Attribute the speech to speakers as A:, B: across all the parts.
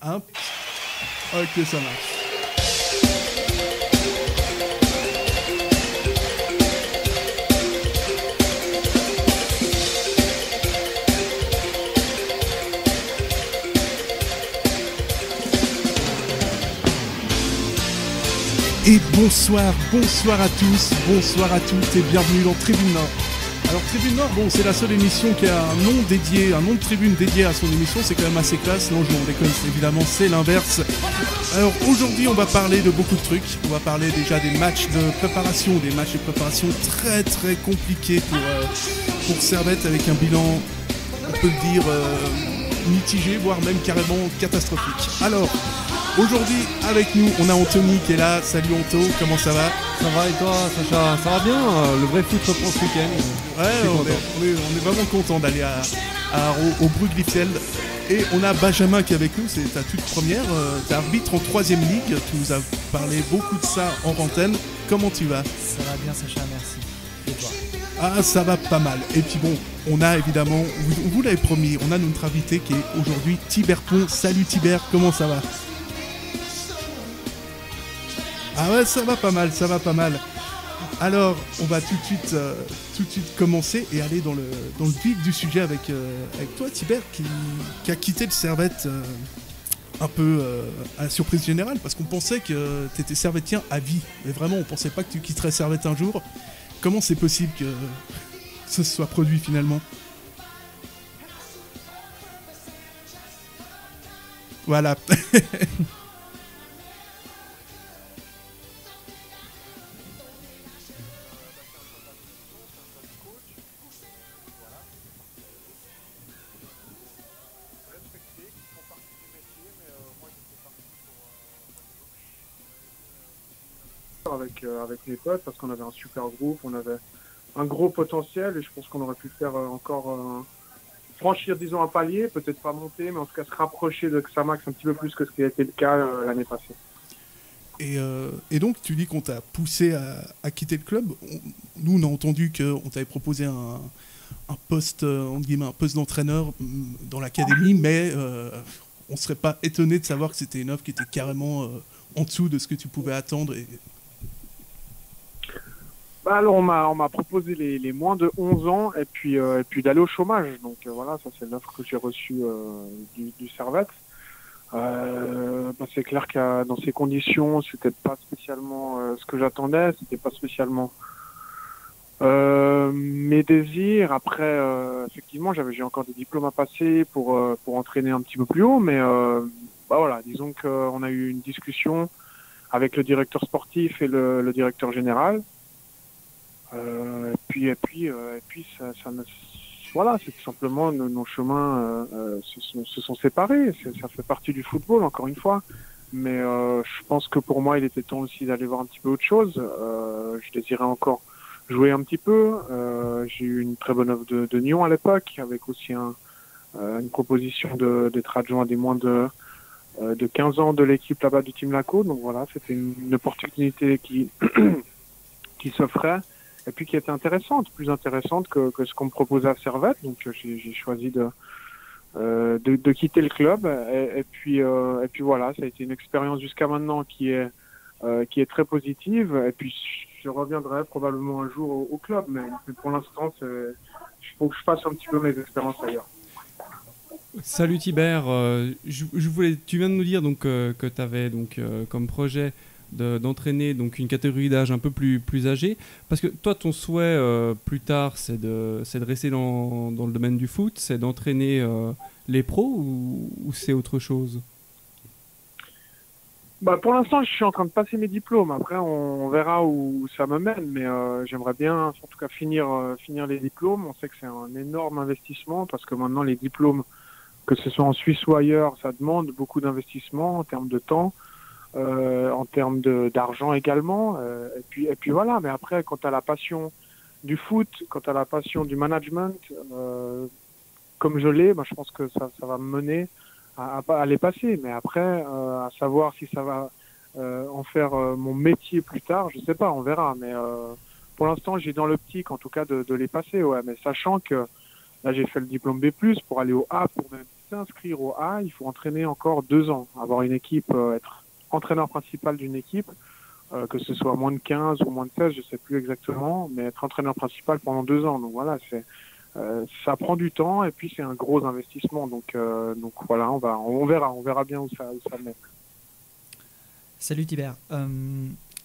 A: Hein? Ok, ça marche. Et bonsoir à tous, bonsoir à toutes et bienvenue dans Tribune Nord. Alors Tribune Nord, bon, c'est la seule émission qui a un nom de tribune dédié à son émission, c'est quand même assez classe. Non, je m'en déconne, évidemment, c'est l'inverse. Alors aujourd'hui, on va parler de beaucoup de trucs. On va parler déjà des matchs de préparation très très compliqués pour Servette, avec un bilan, on peut le dire, mitigé, voire même carrément catastrophique. Alors, aujourd'hui, avec nous, on a Anthony qui est là. Salut Anto, comment ça va?
B: Ça va et toi, Sacha? Ça va bien, le vrai foot reprend ce week-end.
A: Ouais, on est vraiment content d'aller au Bruglifeld. Et on a Benjamin qui est avec nous, c'est ta toute première. T'es arbitre en 3ème ligue, tu nous as parlé beaucoup de ça en antenne. Comment tu vas?
C: Ça va bien Sacha, merci. Et toi?
A: Ah, ça va pas mal. Et puis bon, on a évidemment, vous l'avez promis, on a notre invité qui est aujourd'hui Thibert Pont. Salut Thibert, comment ça va? Ah ouais, ça va pas mal. Alors, on va tout de suite commencer et aller dans le vif du sujet avec toi, Thibert, qui a quitté le Servette un peu à la surprise générale, parce qu'on pensait que tu étais servettien à vie. Mais vraiment, on pensait pas que tu quitterais Servette un jour. Comment c'est possible que ça se soit produit finalement? Voilà.
D: Avec mes potes, parce qu'on avait un super groupe, on avait un gros potentiel et je pense qu'on aurait pu faire encore franchir, disons, un palier, peut-être pas monter, mais en tout cas se rapprocher de Xamax un petit peu plus que ce qui a été le cas l'année passée.
A: Et donc tu dis qu'on t'a poussé à quitter le club. Nous on a entendu qu'on t'avait proposé un poste, entre guillemets, un poste d'entraîneur dans l'académie, mais on serait pas étonné de savoir que c'était une offre qui était carrément en dessous de ce que tu pouvais attendre.
D: Bah alors on m'a proposé les moins de 11 ans et puis d'aller au chômage. Donc voilà, ça c'est l'offre que j'ai reçue du Servette. C'est clair que dans ces conditions, c'était pas spécialement ce que j'attendais, c'était pas spécialement mes désirs. Après, effectivement, j'ai encore des diplômes à passer pour entraîner un petit peu plus haut, mais voilà, disons qu'on a eu une discussion avec le directeur sportif et le directeur général. Et puis voilà, c'est tout simplement nos chemins se sont séparés. Ça fait partie du football, encore une fois. Mais je pense que pour moi, il était temps aussi d'aller voir un petit peu autre chose. Je désirais encore jouer un petit peu. J'ai eu une très bonne offre de Nyon à l'époque, avec aussi une proposition d'être adjoint des moins de 15 ans de l'équipe là-bas du Team Laco. Donc voilà, c'était une opportunité qui s'offrait. Et puis qui était intéressante, plus intéressante que ce qu'on me proposait à Servette. Donc j'ai choisi de quitter le club. Et puis voilà, ça a été une expérience jusqu'à maintenant qui est très positive. Et puis je reviendrai probablement un jour au club, mais pour l'instant, il faut que je fasse un petit peu mes expériences ailleurs.
B: Salut Thibert, tu viens de nous dire donc que tu avais donc comme projet d'entraîner donc une catégorie d'âge un peu plus âgée, parce que toi ton souhait plus tard c'est de rester dans le domaine du foot, c'est d'entraîner les pros ou c'est autre chose?
D: Pour l'instant je suis en train de passer mes diplômes, après on verra où ça me mène, mais j'aimerais bien en tout cas finir les diplômes. On sait que c'est un énorme investissement parce que maintenant les diplômes, que ce soit en Suisse ou ailleurs, ça demande beaucoup d'investissement en termes de temps. En termes d'argent également, et puis voilà. Mais après, quand tu as la passion du foot, quand tu as la passion du management, comme je l'ai, je pense que ça va me mener à les passer. Mais après, à savoir si ça va en faire mon métier plus tard, je sais pas, on verra. Mais pour l'instant, j'ai dans l'optique, en tout cas, de les passer. Ouais. Mais sachant que là, j'ai fait le diplôme B+, pour aller au A, pour s'inscrire au A, il faut entraîner encore 2 ans, avoir une équipe, être entraîneur principal d'une équipe, que ce soit moins de 15 ou moins de 16, je sais plus exactement, mais être entraîneur principal pendant 2 ans. Donc voilà, ça prend du temps et puis c'est un gros investissement. Donc voilà, on verra bien où ça mène.
C: Salut Tibère.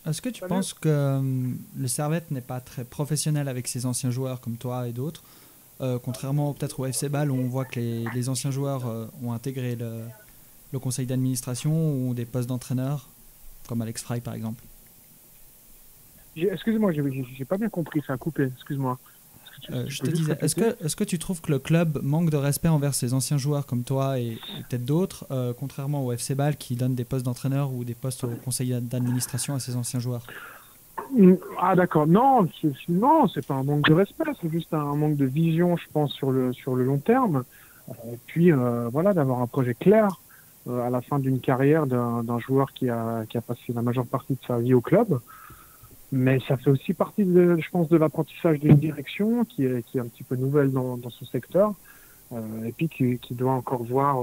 C: Est-ce que tu
D: Salut.
C: penses que le Servette n'est pas très professionnel avec ses anciens joueurs comme toi et d'autres, contrairement peut-être au FC Bâle où on voit que les anciens joueurs ont intégré le conseil d'administration ou ont des postes d'entraîneur, comme Alex Frey par exemple?
D: Excuse-moi, j'ai pas bien compris, ça a coupé, excuse-moi.
C: Je te disais, est-ce que tu trouves que le club manque de respect envers ses anciens joueurs comme toi et peut-être d'autres, contrairement au FC Bâle qui donne des postes d'entraîneur ou des postes au conseil d'administration à ses anciens joueurs?
D: Ah d'accord, non, c'est pas un manque de respect, c'est juste un manque de vision, je pense, sur le long terme. Et puis voilà, d'avoir un projet clair à la fin d'une carrière d'un joueur qui a passé la majeure partie de sa vie au club. Mais ça fait aussi partie, je pense, de l'apprentissage d'une direction qui est un petit peu nouvelle dans ce secteur, et puis qui doit encore voir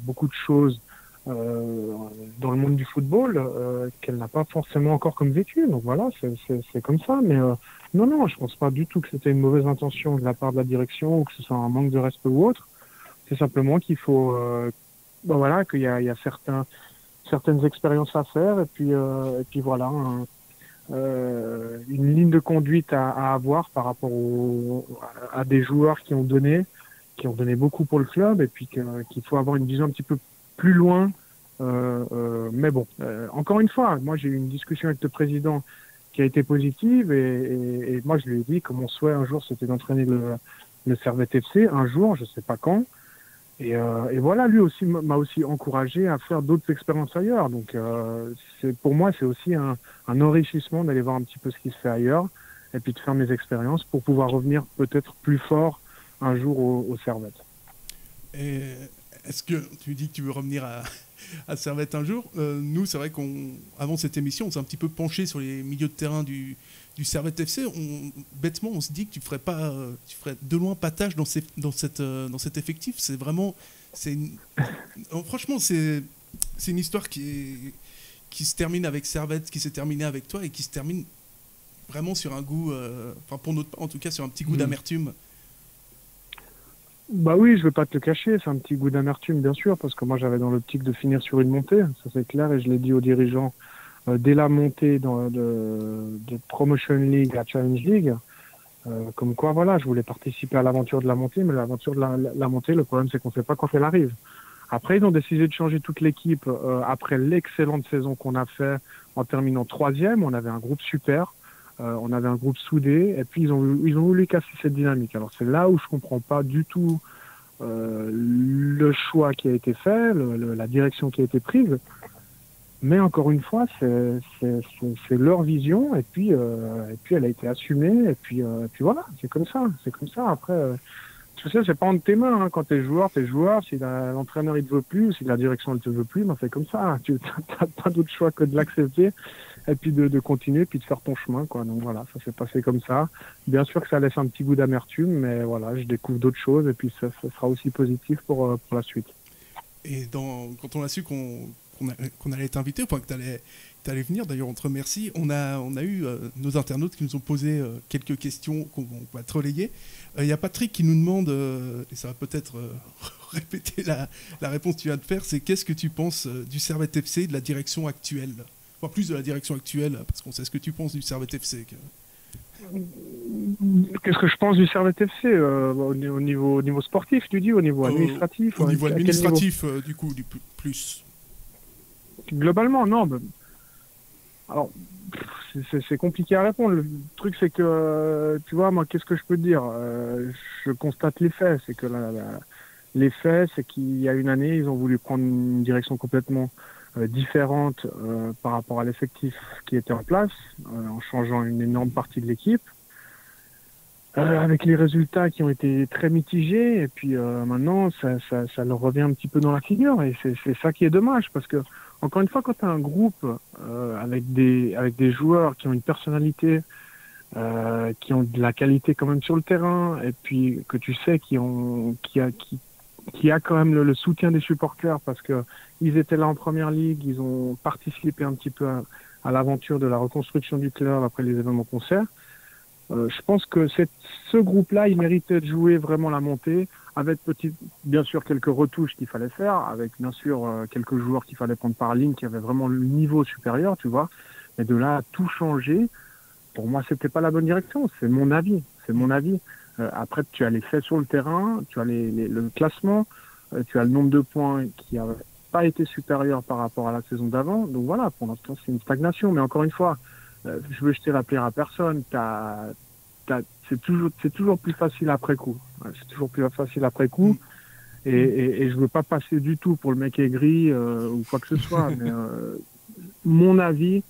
D: beaucoup de choses dans le monde du football qu'elle n'a pas forcément encore comme vécu. Donc voilà, c'est comme ça. Mais non, je pense pas du tout que c'était une mauvaise intention de la part de la direction ou que ce soit un manque de respect ou autre. C'est simplement qu'il faut, voilà, qu'il y a certaines expériences à faire et puis voilà. Une ligne de conduite à avoir par rapport à des joueurs qui ont donné beaucoup pour le club et puis qu'il faut avoir une vision un petit peu plus loin. Mais bon, encore une fois, moi j'ai eu une discussion avec le président qui a été positive et moi je lui ai dit que mon souhait un jour c'était d'entraîner le Servette FC, un jour, je sais pas quand. Et voilà, lui aussi m'a aussi encouragé à faire d'autres expériences ailleurs. Donc, pour moi, c'est aussi un enrichissement d'aller voir un petit peu ce qui se fait ailleurs et puis de faire mes expériences pour pouvoir revenir peut-être plus fort un jour au Servette.
A: Et est-ce que tu dis que tu veux revenir à Servette un jour? Nous, c'est vrai qu'avant cette émission, on s'est un petit peu penché sur les milieux de terrain du Servette FC. Bêtement, on se dit que tu ferais de loin pas tâche dans cet effectif. C'est vraiment, franchement, c'est une histoire qui se termine avec Servette, qui s'est terminée avec toi et qui se termine vraiment sur un goût, en tout cas sur un petit goût d'amertume.
D: Bah oui, je vais pas te le cacher, c'est un petit goût d'amertume bien sûr, parce que moi j'avais dans l'optique de finir sur une montée, ça c'est clair, et je l'ai dit aux dirigeants dès la montée de Promotion League à Challenge League, comme quoi voilà, je voulais participer à l'aventure de la montée, mais l'aventure de la montée, le problème c'est qu'on sait pas quand elle arrive. Après ils ont décidé de changer toute l'équipe après l'excellente saison qu'on a fait en terminant 3e, on avait un groupe super. On avait un groupe soudé et puis ils ont voulu casser cette dynamique. Alors c'est là où je comprends pas du tout le choix qui a été fait, la direction qui a été prise. Mais encore une fois, c'est leur vision et puis elle a été assumée et puis voilà, c'est comme ça. Après, tu sais, c'est pas entre tes mains. Hein. Quand t'es joueur. Si l'entraîneur il te veut plus, si la direction elle te veut plus, ben c'est comme ça. Tu n'as pas d'autre choix que de l'accepter. Et puis de continuer, puis de faire ton chemin, quoi. Donc voilà, ça s'est passé comme ça. Bien sûr que ça laisse un petit goût d'amertume, mais voilà, je découvre d'autres choses et puis ça sera aussi positif pour la suite.
A: Et quand on a su qu'on allait t'inviter, enfin que t'allais venir, d'ailleurs on te remercie, on a eu nos internautes qui nous ont posé quelques questions qu'on va te relayer. Il y a Patrick qui nous demande, et ça va peut-être répéter la réponse que tu viens de faire, c'est qu'est-ce que tu penses du Servette FC, de la direction actuelle? Enfin, plus de la direction actuelle, parce qu'on sait ce que tu penses du Servette FC.
D: Qu'est-ce que je pense du Servette FC au niveau sportif, tu dis, au niveau administratif?
A: Au niveau administratif, du coup, plus.
D: Globalement, non. Alors, c'est compliqué à répondre. Le truc, c'est que, tu vois, moi, qu'est-ce que je peux te dire? Je constate les faits. C'est que les faits, c'est qu'il y a une année, ils ont voulu prendre une direction complètement différente par rapport à l'effectif qui était en place, en changeant une énorme partie de l'équipe, avec les résultats qui ont été très mitigés, et puis maintenant ça leur revient un petit peu dans la figure, et c'est ça qui est dommage, parce que encore une fois, quand tu as un groupe avec des joueurs qui ont une personnalité, qui ont de la qualité quand même sur le terrain, et puis que tu sais qui qui a quand même le soutien des supporters parce que ils étaient là en première ligue, ils ont participé un petit peu à l'aventure de la reconstruction du club après les événements concerts. Je pense que ce groupe-là, il méritait de jouer vraiment la montée, avec bien sûr quelques retouches qu'il fallait faire, avec bien sûr quelques joueurs qu'il fallait prendre par ligne, qui avaient vraiment le niveau supérieur, tu vois. Mais de là à tout changer, pour moi, c'était pas la bonne direction. C'est mon avis. Après, tu as les faits sur le terrain, tu as le classement, tu as le nombre de points qui n'avait pas été supérieur par rapport à la saison d'avant. Donc voilà, pour l'instant, c'est une stagnation. Mais encore une fois, je veux jeter la pierre à personne. C'est toujours plus facile après coup. C'est toujours plus facile après coup. Et je veux pas passer du tout pour le mec aigri ou quoi que ce soit. Mais mon avis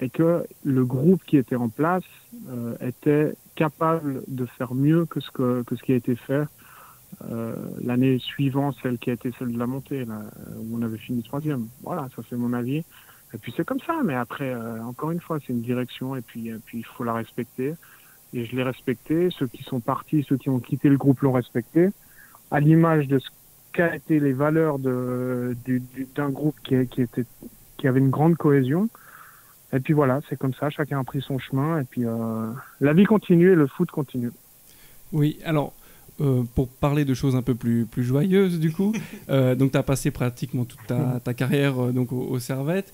D: est que le groupe qui était en place était capable de faire mieux que ce qui a été fait l'année suivante, celle qui a été celle de la montée, là, où on avait fini 3e. Voilà, ça c'est mon avis. Et puis c'est comme ça, mais après, encore une fois, c'est une direction et puis il faut la respecter. Et je l'ai respecté. Ceux qui sont partis, ceux qui ont quitté le groupe l'ont respecté. À l'image de ce qu'a été les valeurs d'un groupe qui avait une grande cohésion. Et puis voilà, c'est comme ça, chacun a pris son chemin. Et puis la vie continue et le foot continue.
B: Oui, alors... pour parler de choses un peu plus joyeuses du coup, donc tu as passé pratiquement toute ta carrière donc au Servette.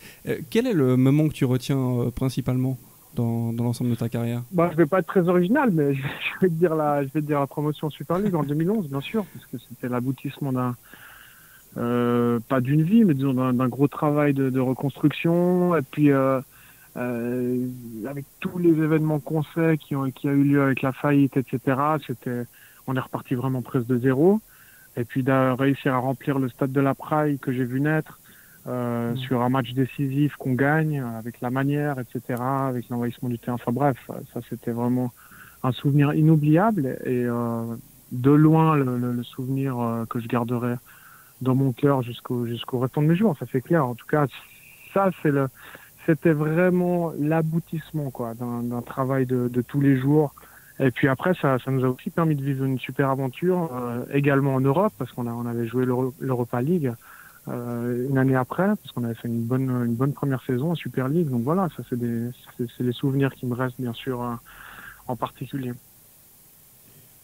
B: Quel est le moment que tu retiens principalement dans l'ensemble de ta carrière?
D: Bah, je vais pas être très original, mais je vais te dire la promotion Super League en 2011, bien sûr, parce que c'était l'aboutissement pas d'une vie, mais disons d'un gros travail de reconstruction. Et puis avec tous les événements qu'on sait qui a eu lieu avec la faillite, etc. On est reparti vraiment presque de zéro. Et puis de réussir à remplir le stade de la Praille que j'ai vu naître sur un match décisif qu'on gagne, avec la manière, etc., avec l'envahissement du terrain. Enfin bref, ça c'était vraiment un souvenir inoubliable et de loin le souvenir que je garderai dans mon cœur jusqu'au restant de mes jours, ça c'est clair. En tout cas, ça c'était vraiment l'aboutissement quoi d'un travail de tous les jours. Et puis après, ça nous a aussi permis de vivre une super aventure, également en Europe, parce qu'on avait joué l'Europa League une année après, parce qu'on avait fait une bonne première saison en Super League. Donc voilà, ça c'est les souvenirs qui me restent bien sûr en particulier.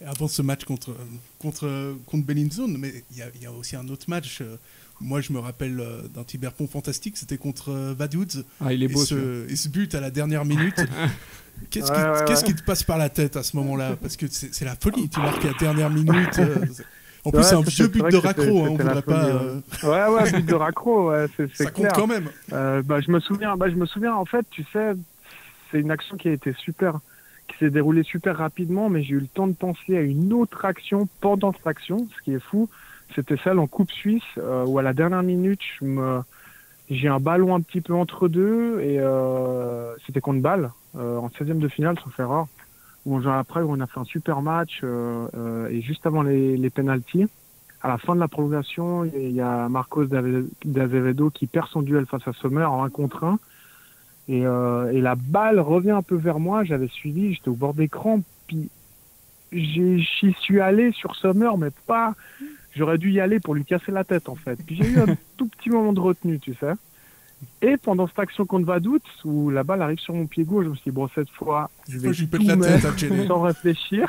A: Et avant ce match contre Bellinzone, mais il y a aussi un autre match. Moi, je me rappelle d'un Tiberpont fantastique, c'était contre Vaduz.
B: Ah, il est beau
A: et ce but à la dernière minute. Qu'est-ce qui te passe par la tête à ce moment-là? Parce que c'est la folie, tu marques à la dernière minute. En plus, c'est un vieux but de raccro, on ne voudrait pas...
D: Ouais, but de raccro, c'est
A: ça
D: clair.
A: compte quand même.
D: Je me souviens, en fait, tu sais, c'est une action qui a été qui s'est déroulée super rapidement, mais j'ai eu le temps de penser à une autre action pendant cette action, ce qui est fou. C'était celle en Coupe Suisse, où à la dernière minute, j'ai un ballon un petit peu entre deux, et c'était contre Bâle, en 16e de finale, sauf erreur, où on a fait un super match, et juste avant les pénaltys, à la fin de la prolongation, il y a Marcos d'Azevedo qui perd son duel face à Sommer en 1 contre 1, et la balle revient un peu vers moi, j'avais suivi, j'étais au bord d'écran, puis j'y suis allé sur Sommer, mais pas... J'aurais dû y aller pour lui casser la tête, en fait. Puis j'ai eu un tout petit moment de retenue, tu sais. Et pendant cette action contre Vaduz, où la balle arrive sur mon pied gauche, je me suis dit, bon, cette fois, je vais tout mettre sans réfléchir.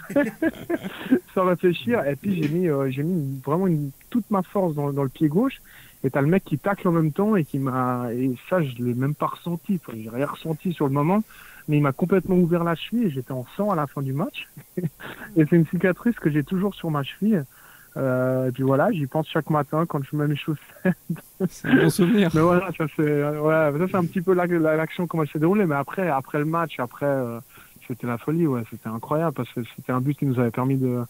D: Sans réfléchir. Et puis j'ai mis vraiment toute ma force dans le pied gauche. Et t'as le mec qui tacle en même temps et et ça, je l'ai même pas ressenti. Enfin, j'ai rien ressenti sur le moment. Mais il m'a complètement ouvert la cheville et j'étais en sang à la fin du match. Et c'est une cicatrice que j'ai toujours sur ma cheville. Et puis voilà, j'y pense chaque matin quand je mets mes chaussettes.
B: C'est un bon souvenir.
D: Mais voilà, ça c'est un petit peu l'action comment elle s'est déroulée. Mais après le match, c'était la folie, ouais, c'était incroyable parce que c'était un but qui nous avait permis de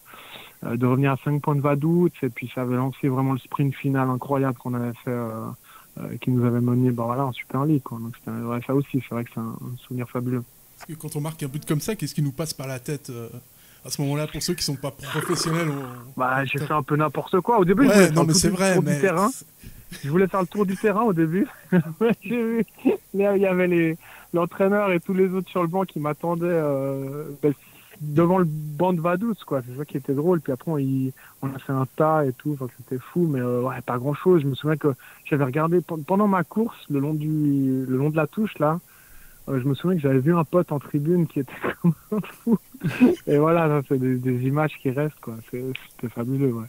D: revenir à 5 points de Vaduz et puis ça avait lancé vraiment le sprint final incroyable qu'on avait fait, qui nous avait mené en Super League, quoi. Donc ça aussi, c'est vrai que c'est un souvenir fabuleux.
A: Parce que quand on marque un but comme ça, qu'est-ce qui nous passe par la tête à ce moment-là, pour ceux qui sont pas professionnels?
D: J'ai fait un peu n'importe quoi. Au début,
A: ouais,
D: je voulais faire le tour du terrain au début. J'ai vu, il y avait l'entraîneur et tous les autres sur le banc qui m'attendaient devant le banc de Vaduz, quoi. C'est ça qui était drôle. Puis après, on a fait un tas et tout. Enfin, c'était fou, mais ouais, pas grand-chose. Je me souviens que j'avais regardé pendant ma course, le long de la touche, là. Je me souviens que j'avais vu un pote en tribune qui était comme un fou. Et voilà, ça, c'est des images qui restent, quoi. C'était fabuleux, ouais.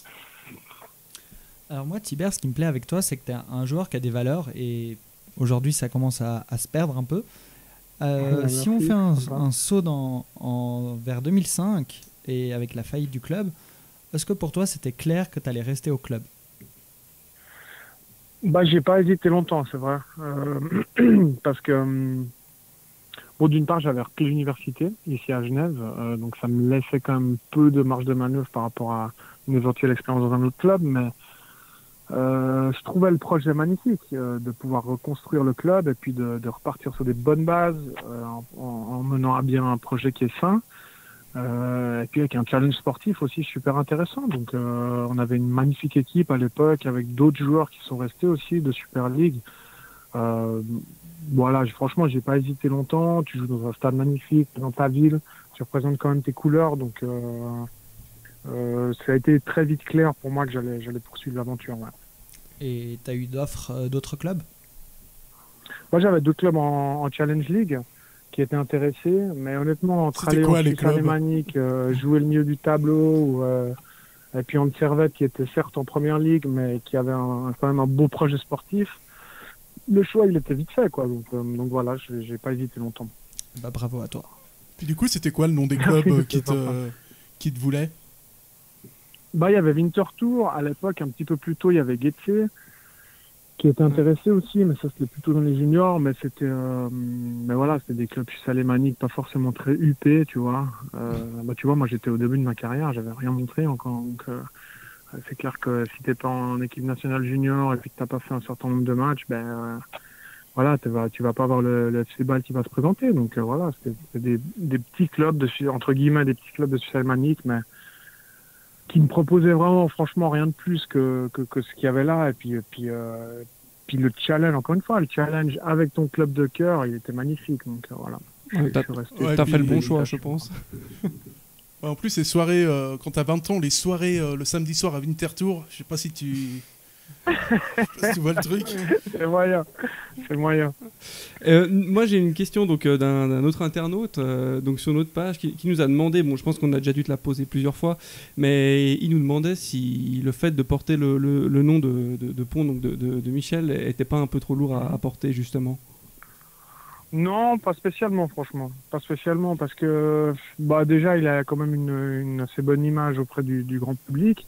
C: Alors moi, Tibère, ce qui me plaît avec toi, c'est que tu es un joueur qui a des valeurs et aujourd'hui, ça commence à se perdre un peu. Si on fait un saut vers 2005 et avec la faillite du club, est-ce que pour toi, c'était clair que tu allais rester au club?
D: Bah, j'ai pas hésité longtemps, c'est vrai. Parce que, bon, d'une part, j'avais repris l'université ici à Genève, donc ça me laissait quand même peu de marge de manœuvre par rapport à une éventuelle expérience dans un autre club, mais je trouvais le projet magnifique de pouvoir reconstruire le club et puis de repartir sur des bonnes bases en menant à bien un projet qui est sain et puis avec un challenge sportif aussi super intéressant. Donc on avait une magnifique équipe à l'époque avec d'autres joueurs qui sont restés aussi de Super League. Voilà, franchement, j'ai pas hésité longtemps. Tu joues dans un stade magnifique, dans ta ville, tu représentes quand même tes couleurs, donc ça a été très vite clair pour moi que j'allais poursuivre l'aventure. Ouais.
C: Et tu as eu d'offres d'autres clubs?
D: Moi, j'avais d'autres clubs en Challenge League qui étaient intéressés, mais honnêtement, entre aller en Suisse alémanique, jouer le milieu du tableau, et puis en Servette qui était certes en première ligue, mais qui avait quand même un beau projet sportif, le choix, il était vite fait, quoi. Donc voilà, j'ai pas hésité longtemps.
C: Bah, bravo à toi.
A: Puis du coup, c'était quoi le nom des clubs qui te voulaient?
D: Bah, il y avait Winterthur, à l'époque, un petit peu plus tôt, il y avait Getse, qui était intéressé aussi, mais ça c'était plutôt dans les juniors, mais mais voilà, c'était des clubs suisses alémaniques, pas forcément très huppés, tu vois. Bah, tu vois, moi j'étais au début de ma carrière, j'avais rien montré encore, donc c'est clair que si t'es pas en équipe nationale junior et puis que t'as pas fait un certain nombre de matchs, voilà, tu vas pas avoir le FC Bâle qui va se présenter, donc voilà, c'était des petits clubs entre guillemets, des petits clubs de Suisse alémanique, mais qui me proposait vraiment, franchement, rien de plus que ce qu'il y avait là. Et puis le challenge, encore une fois, le challenge avec ton club de cœur, il était magnifique. Donc voilà.
B: T'as fait le bon choix, je pense.
A: Ouais, en plus, les soirées, quand t'as 20 ans, les soirées le samedi soir à Winterthur, je sais pas si tu vois le truc.
D: C'est moyen.
B: Moi, j'ai une question donc d'un autre internaute donc sur notre page qui nous a demandé, bon, je pense qu'on a déjà dû te la poser plusieurs fois, mais il nous demandait si le fait de porter le nom de Pont, donc de Michel, était pas un peu trop lourd à porter justement.
D: Non, pas spécialement, franchement. Pas spécialement, parce que déjà, il a quand même une assez bonne image auprès du grand public.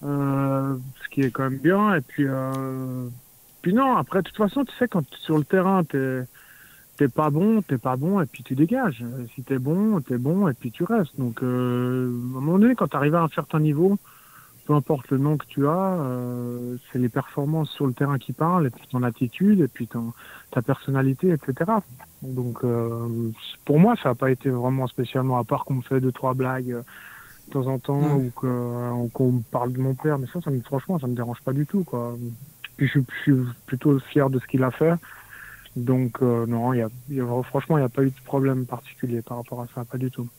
D: Ce qui est quand même bien. Et puis non, après, de toute façon, tu sais, quand sur le terrain, t'es pas bon, et puis tu dégages. Si t'es bon, et puis tu restes. Donc, à un moment donné, quand t'arrives à un certain niveau, peu importe le nom que tu as, c'est les performances sur le terrain qui parlent, et puis ton attitude, et puis ta personnalité, etc. Donc, pour moi, ça n'a pas été vraiment spécialement, à part qu'on me fait 2-3 blagues de temps en temps, ou qu'on me parle de mon père, mais franchement, ça me dérange pas du tout, quoi. Puis je suis plutôt fier de ce qu'il a fait. Donc, non, franchement, il n'y a pas eu de problème particulier par rapport à ça, pas du tout.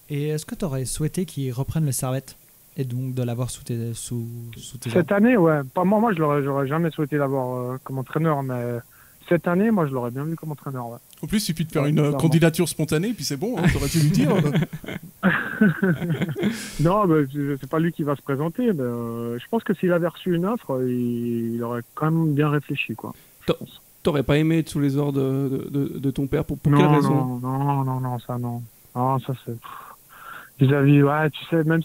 C: Et est-ce que tu aurais souhaité qu'il reprenne le Servette et donc de l'avoir sous tes
D: Cette année, ouais. Pas moi, j'aurais jamais souhaité l'avoir comme entraîneur, mais cette année, moi, je l'aurais bien vu comme entraîneur, ouais.
A: En plus, il suffit de faire une candidature spontanée, puis c'est bon, hein, t'aurais pu lui dire. Non, c'est pas lui qui va se présenter, mais je pense que s'il avait reçu une offre, il aurait quand même bien réfléchi, quoi.
B: T'aurais pas aimé être sous les ordres de ton père pour quelle raison?
D: Non, ça non. Non, ça c'est... Vis-à-vis, ouais, tu sais, même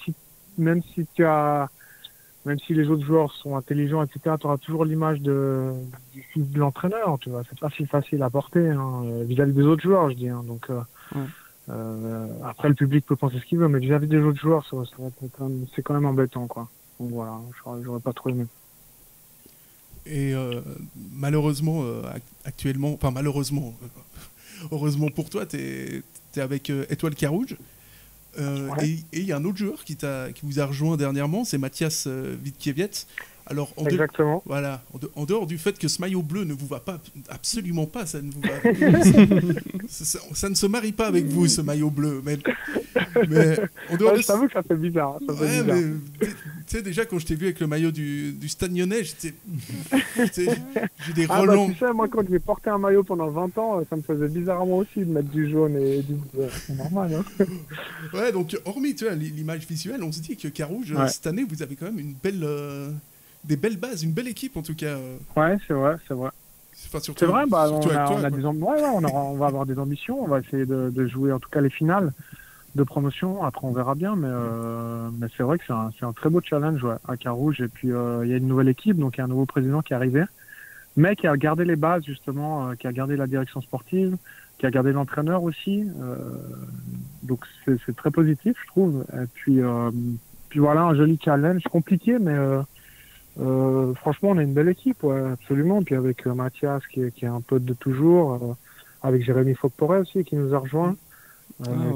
D: si les autres joueurs sont intelligents, etc., tu auras toujours l'image de l'entraîneur, tu vois. C'est pas si facile à porter, hein, vis-à-vis des autres joueurs, je dis. Hein, donc, après, le public peut penser ce qu'il veut, mais vis-à-vis des autres joueurs, c'est quand même embêtant, quoi. Donc voilà, j'aurais pas trop aimé.
A: Et malheureusement, actuellement, enfin malheureusement, heureusement pour toi, t'es avec Étoile Carouge. Et il y a un autre joueur qui vous a rejoint dernièrement, c'est Mathias Witkiewicz. Alors,
D: Exactement.
A: Voilà, en dehors du fait que ce maillot bleu ne vous va pas, absolument pas, ça ne vous va, ça ne se marie pas avec vous, ce maillot bleu. Mais en dehors de
D: je t'avoue que ça fait bizarre.
A: mais tu sais, déjà, quand je t'ai vu avec le maillot du Stade Lyonnais, j'ai des relents.
D: Tu sais, moi, quand j'ai porté un maillot pendant 20 ans, ça me faisait bizarrement aussi de mettre du jaune et du bleu. C'est normal, hein.
A: Ouais, donc, hormis tu vois, l'image visuelle, on se dit que Carouge, cette année, vous avez quand même des belles bases, une belle équipe en tout cas.
D: Ouais, c'est vrai.
A: Enfin, surtout,
D: c'est vrai,
A: surtout avec toi,
D: on a des on va avoir des ambitions, on va essayer de jouer en tout cas les finales de promotion. Après, on verra bien, mais c'est vrai que c'est un très beau challenge à Carouge. Et puis, il y a une nouvelle équipe, donc il y a un nouveau président qui est arrivé, mais qui a gardé les bases justement, qui a gardé la direction sportive, qui a gardé l'entraîneur aussi. Donc c'est très positif, je trouve. Et puis voilà, un joli challenge, compliqué, mais franchement, on a une belle équipe, ouais, absolument. Puis avec Mathias qui est un peu de toujours, avec Jérémy Fogporé aussi qui nous a rejoint,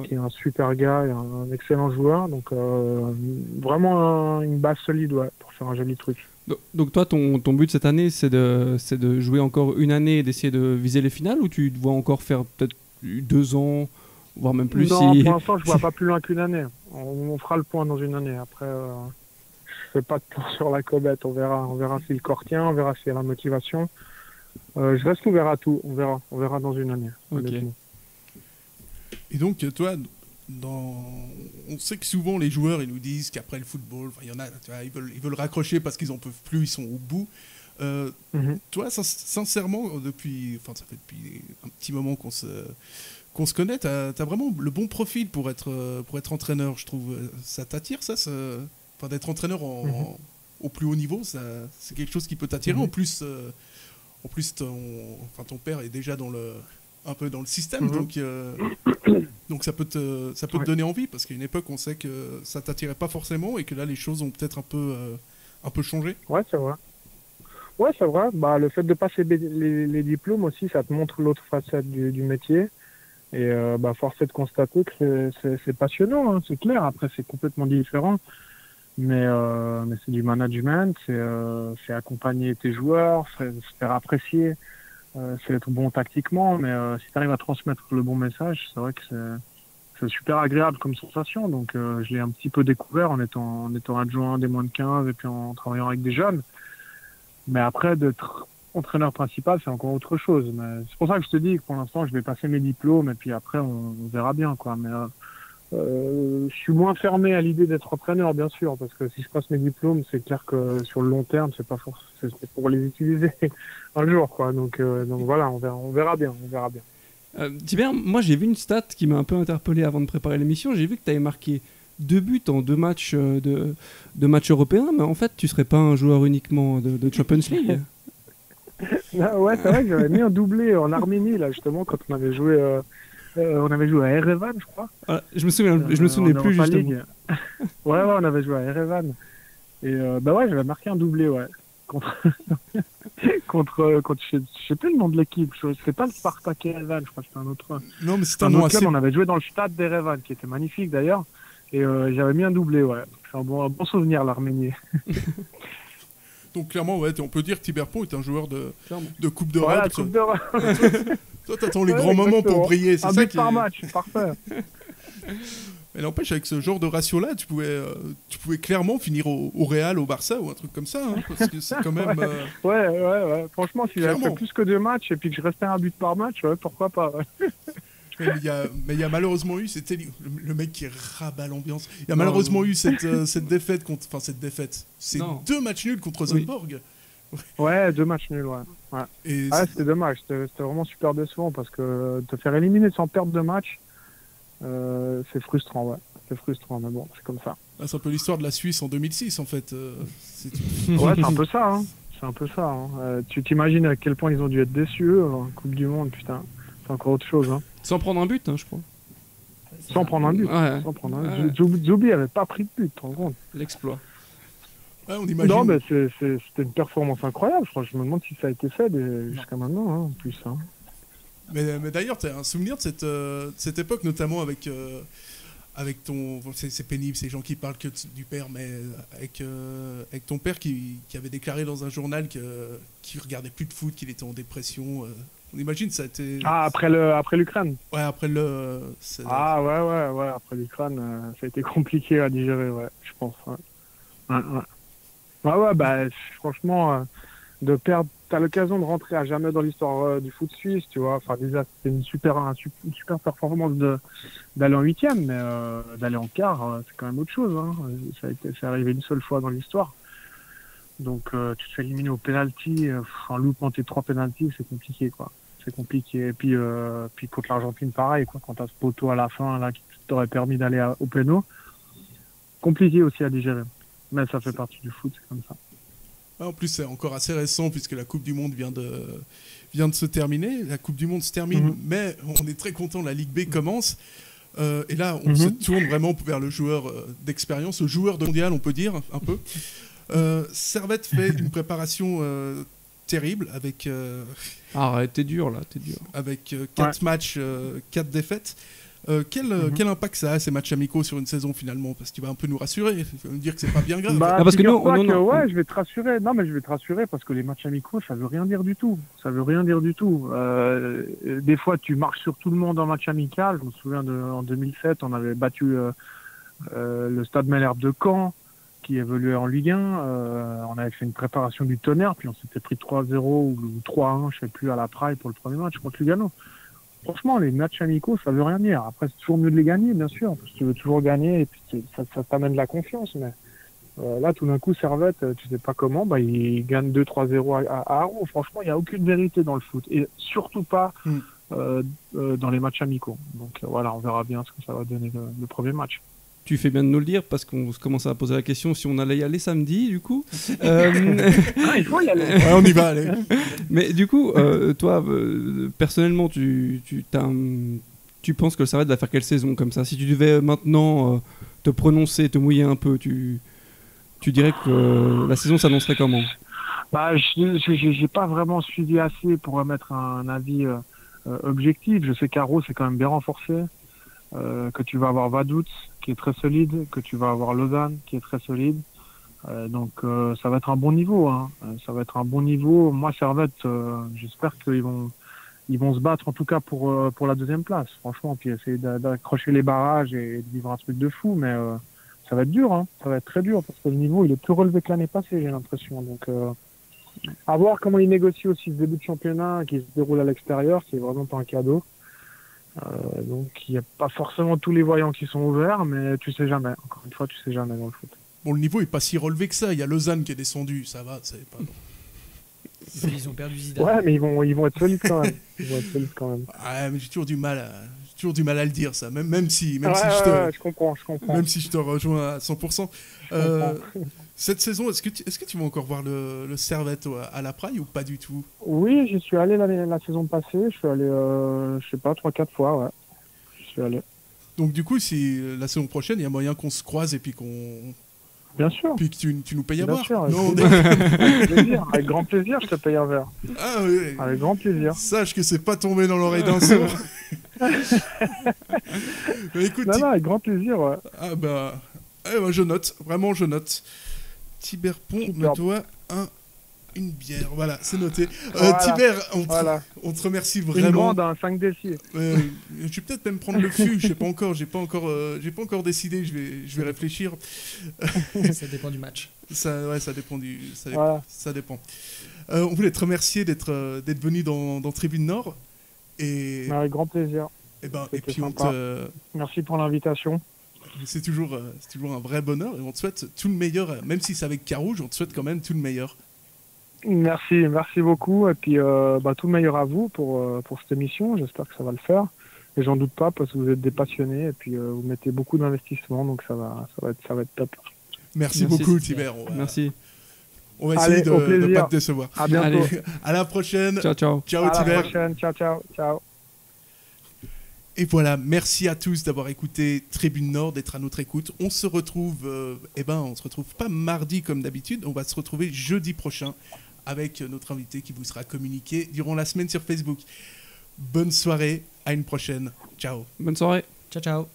D: qui est un super gars et un excellent joueur. Donc vraiment une base solide, ouais, pour faire un joli truc.
B: Donc toi, ton but cette année, c'est de jouer encore une année et d'essayer de viser les finales, ou tu te vois encore faire peut-être 2 ans, voire même plus?
D: Non, pour l'instant, je vois pas plus loin qu'une année. On fera le point dans une année. Après, je fais pas de plan sur la comète. On verra si le corps tient, on verra s'il y a la motivation. Je reste ouvert à tout. On verra dans une année.
B: Okay.
A: Et donc, toi, on sait que souvent les joueurs ils nous disent qu'après le football, il y en a, tu vois, ils veulent raccrocher parce qu'ils en peuvent plus, ils sont au bout. Toi, sincèrement, ça fait depuis un petit moment qu'on se connaît, t'as vraiment le bon profil pour être entraîneur, je trouve. Ça t'attire, ça, d'être entraîneur au plus haut niveau, c'est quelque chose qui peut t'attirer. En plus, ton père est déjà un peu dans le système, donc ça peut te donner envie, parce qu'à une époque on sait que ça t'attirait pas forcément et que là les choses ont peut-être un peu changé.
D: Ouais, c'est vrai. Bah, le fait de passer les diplômes aussi, ça te montre l'autre facette du métier. Et force est de constater que c'est passionnant, hein, c'est clair. Après, c'est complètement différent. Mais c'est du management, c'est accompagner tes joueurs, c'est se faire apprécier. C'est être bon tactiquement, mais si tu arrives à transmettre le bon message, c'est vrai que c'est super agréable comme sensation. Donc je l'ai un petit peu découvert en étant adjoint des moins de 15 et puis en travaillant avec des jeunes. Mais après, d'être entraîneur principal, c'est encore autre chose. Mais c'est pour ça que je te dis que pour l'instant, je vais passer mes diplômes et puis après, on verra bien, quoi. Mais je suis moins fermé à l'idée d'être entraîneur, bien sûr, parce que si je passe mes diplômes, c'est clair que sur le long terme, c'est pour les utiliser un jour, quoi. Donc voilà, on verra bien.
B: Tibère, moi j'ai vu une stat qui m'a un peu interpellé avant de préparer l'émission. J'ai vu que tu avais marqué 2 buts en 2 matchs de matchs européens, mais en fait, tu serais pas un joueur uniquement de Champions League.
D: Ouais, c'est vrai que j'avais mis un doublé en Arménie, là, justement, quand on avait joué à Erevan, je crois.
B: Ah, je me souvenais plus, justement.
D: Ouais, on avait joué à Erevan. Et j'avais marqué un doublé, ouais. Contre je sais plus le nom de l'équipe. C'est pas le Spartak Erevan, je crois que c'était un autre.
A: Non, mais c'était un autre
D: club. On avait joué dans le stade d'Erevan, qui était magnifique d'ailleurs. Et j'avais mis un doublé, ouais. C'est un bon souvenir, l'Arménie.
A: Donc clairement, ouais, on peut dire que Tibère Pont est un joueur de Coupe d'Europe.
D: Voilà, Coupe d'Europe.
A: Toi, t'attends les grands moments pour briller. C'est
D: un
A: ça
D: but par match, parfait.
A: Mais n'empêche, avec ce genre de ratio-là, tu pouvais clairement finir au Real, au Barça ou un truc comme ça, hein, parce que c'est quand même...
D: Ouais. Franchement, si j'avais fait plus que 2 matchs et puis que je restais un but par match, ouais, pourquoi pas. Ouais.
A: Mais il y a malheureusement eu, c'était le mec qui rabat l'ambiance. Il y a malheureusement eu cette défaite c'est 2 matchs nuls contre Zandvoort.
D: Ouais, 2 matchs nuls, ouais. C'était dommage, c'était vraiment super décevant parce que te faire éliminer sans perdre de match, c'est frustrant, ouais. C'est frustrant, mais bon, c'est comme ça.
A: C'est un peu l'histoire de la Suisse en 2006, en fait.
D: Ouais, c'est un peu ça, hein. C'est un peu ça, hein. Tu t'imagines à quel point ils ont dû être déçus, eux, en Coupe du Monde, putain. C'est encore autre chose, hein.
B: Sans prendre un but, hein, je crois.
D: Sans prendre un but.
B: Ouais.
D: Zoubi avait pas pris de but, tu te rends compte.
B: L'exploit.
A: Ouais, on imagine.
D: Non, mais c'était une performance incroyable. Je me demande si ça a été fait jusqu'à maintenant, hein, en plus. Hein.
A: Mais d'ailleurs, tu as un souvenir de cette époque, notamment avec avec ton... C'est pénible, ces gens qui parlent que du père, mais avec ton père qui avait déclaré dans un journal qu'il regardait plus de foot, qu'il était en dépression. On imagine, ça a été...
D: Ah, après l'Ukraine.
A: Ouais, après le...
D: Ah ouais, après l'Ukraine, ça a été compliqué à digérer, ouais, je pense. Ouais, bah franchement, de perdre... T'as l'occasion de rentrer à jamais dans l'histoire du foot suisse, tu vois. Enfin, déjà, c'était une super performance d'aller en 8e, mais d'aller en quart, c'est quand même autre chose. Hein. C'est arrivé une seule fois dans l'histoire. Donc, tu te fais éliminer au penalty, en loupant tes 3 penalties, c'est compliqué, quoi. C'est compliqué. Et puis contre l'Argentine, pareil, quoi. Quand t'as ce poteau à la fin, là, qui t'aurait permis d'aller au péno, compliqué aussi à digérer. Mais ça fait partie du foot, c'est comme ça.
A: En plus, c'est encore assez récent puisque la Coupe du Monde vient de se terminer. La Coupe du Monde se termine, mais on est très content. La Ligue B commence. Et là, on se tourne vraiment vers le joueur d'expérience, le joueur de mondial, on peut dire, un peu. Servette fait une préparation terrible avec...
B: Arrête, t'es dur, là, t'es dur.
A: Avec 4 matchs, 4 défaites. Quel impact ça a, ces matchs amicaux, sur une saison, finalement? Parce que tu vas un peu nous rassurer, tu vas nous dire que c'est pas bien grave.
D: Parce que nous, ouais, je vais te rassurer. Non, mais je vais te rassurer parce que les matchs amicaux, ça veut rien dire du tout. Ça veut rien dire du tout. Des fois, tu marches sur tout le monde en match amical. Je me souviens en 2007, on avait battu le Stade Malherbe de Caen, qui évoluait en Ligue 1. On avait fait une préparation du Tonnerre, puis on s'était pris 3-0 ou 3-1, je sais plus, à la Praille pour le premier match contre Lugano. Franchement, les matchs amicaux, ça veut rien dire. Après, c'est toujours mieux de les gagner, bien sûr, parce que tu veux toujours gagner et puis ça t'amène de la confiance. Mais là, tout d'un coup, Servette, tu sais pas comment, il gagne 2-3-0 à Haro. Franchement, il n'y a aucune vérité dans le foot. Et surtout pas dans les matchs amicaux. Donc voilà, on verra bien ce que ça va donner le premier match.
B: Tu fais bien de nous le dire parce qu'on se commence à poser la question si on allait y aller samedi, du coup.
D: Il faut y aller.
A: Ouais, on y va, allez.
B: Mais du coup, toi, personnellement, tu penses que le Servette va faire quelle saison comme ça? Si tu devais maintenant te prononcer, te mouiller un peu, tu dirais que la saison s'annoncerait comment?
D: J'ai pas vraiment suivi assez pour émettre un avis objectif. Je sais qu'Haro c'est quand même bien renforcé. Que tu vas avoir Vaduz qui est très solide, que tu vas avoir Lausanne qui est très solide, donc ça va être un bon niveau, hein. Ça va être un bon niveau. Moi, Servette, j'espère qu'ils vont se battre en tout cas pour la deuxième place, franchement, puis essayer d'accrocher les barrages et de vivre un truc de fou, mais ça va être dur, hein. Ça va être très dur parce que le niveau il est plus relevé que l'année passée, j'ai l'impression. Donc à voir comment ils négocient aussi ce début de championnat qui se déroule à l'extérieur, qui est vraiment pas un cadeau. Donc il n'y a pas forcément tous les voyants qui sont ouverts, mais tu sais jamais. Encore une fois, tu sais jamais dans le foot.
A: Bon, le niveau est pas si relevé que ça. Il y a Lausanne qui est descendu, ça va, c'est pas.
C: Ils ont perdu Zidane.
D: Ouais, mais ils vont être solides quand même.
A: Ouais, mais j'ai toujours du mal à le dire, ça. Même si
D: je comprends.
A: Même si je te rejoins à 100%. Cette saison, est-ce que tu vas encore voir le Servette à la Praille ou pas du tout?
D: Oui, j'y suis allé la saison passée. Je suis allé, je sais pas, 3-4 fois, ouais. Je suis allé.
A: Donc du coup, si la saison prochaine, il y a moyen qu'on se croise et puis qu'on...
D: Bien sûr.
A: Puis que tu nous payes à boire.
D: Bien sûr, avec grand plaisir, je te paye un verre.
A: Ah oui.
D: Avec grand plaisir.
A: Sache que c'est pas tombé dans l'oreille d'un sourd. Écoute,
D: non, avec grand plaisir, ouais.
A: Ah bah, je note, vraiment je note. Tibère Pont me doit une bière, voilà, c'est noté.
D: Voilà.
A: Tibère, on te remercie vraiment.
D: Une grande, un 5 décis.
A: Je vais peut-être même prendre le fût, je sais pas encore, j'ai pas encore décidé, je vais réfléchir.
C: Ça dépend du match.
A: Ça dépend ça dépend. On voulait te remercier d'être venu dans Tribune Nord et
D: avec grand plaisir.
A: Et puis
D: merci pour l'invitation.
A: C'est toujours un vrai bonheur et on te souhaite tout le meilleur, même si c'est avec Carouge, on te souhaite quand même tout le meilleur.
D: Merci beaucoup et puis tout le meilleur à vous pour cette émission, j'espère que ça va le faire et j'en doute pas parce que vous êtes des passionnés et puis vous mettez beaucoup d'investissement donc ça va être top.
A: Merci beaucoup Tibère.
B: Merci.
A: On va essayer de ne pas te décevoir.
D: À bientôt.
B: Allez.
A: À la prochaine.
B: Ciao.
A: Ciao Tibère.
D: À la prochaine. Ciao.
A: Et voilà, merci à tous d'avoir écouté Tribune Nord, d'être à notre écoute. On se retrouve, on se retrouve pas mardi comme d'habitude, on va se retrouver jeudi prochain avec notre invité qui vous sera communiqué durant la semaine sur Facebook. Bonne soirée, à une prochaine. Ciao.
B: Bonne soirée.
C: Ciao.